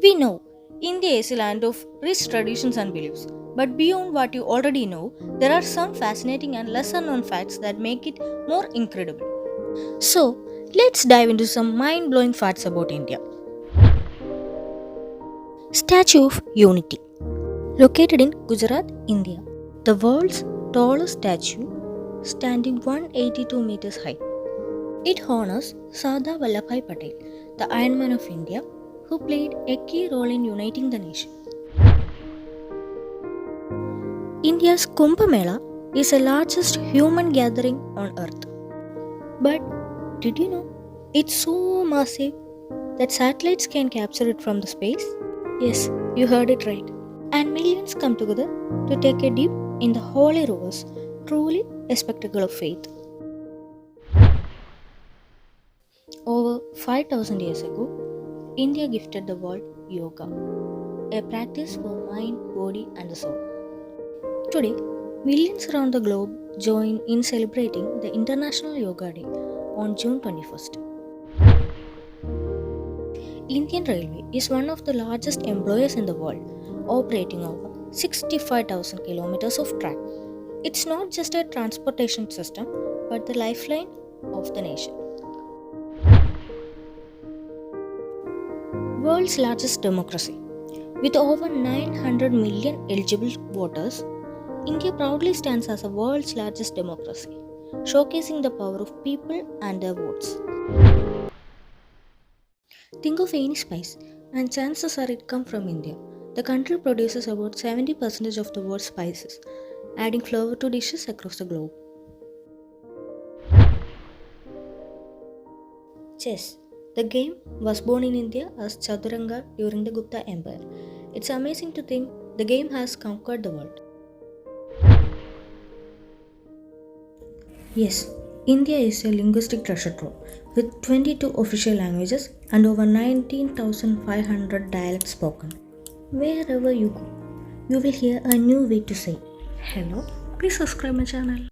We know India is a land of rich traditions and beliefs, but beyond what you already know, there are some fascinating and lesser known facts that make it more incredible. So, let's dive into some mind blowing facts about India. Statue of Unity, located in Gujarat, India. The world's tallest statue, standing 182 meters high. It honors Sardar Vallabhbhai Patel, the Iron Man of India, who played a key role in uniting the nation. India's Kumbh Mela is the largest human gathering on earth. But did you know it's so massive that satellites can capture it from the space? Yes, you heard it right. And millions come together to take a dip in the holy rivers, truly a spectacle of faith. Over 5000 years ago, India gifted the world yoga, a practice for mind, body, and the soul. Today, millions around the globe join in celebrating the International Yoga Day on June 21st. Indian Railway is one of the largest employers in the world, operating over 65,000 kilometers of track. It's not just a transportation system, but the lifeline of the nation. World's largest democracy. With over 900 million eligible voters, India proudly stands as the world's largest democracy, showcasing the power of people and their votes. Think of any spice, and chances are it comes from India. The country produces about 70% of the world's spices, adding flavor to dishes across the globe. Chess. The game was born in India as Chaturanga during the Gupta Empire. It's amazing to think the game has conquered the world. Yes, India is a linguistic treasure trove with 22 official languages and over 19,500 dialects spoken. Wherever you go, you will hear a new way to say hello. Please subscribe my channel.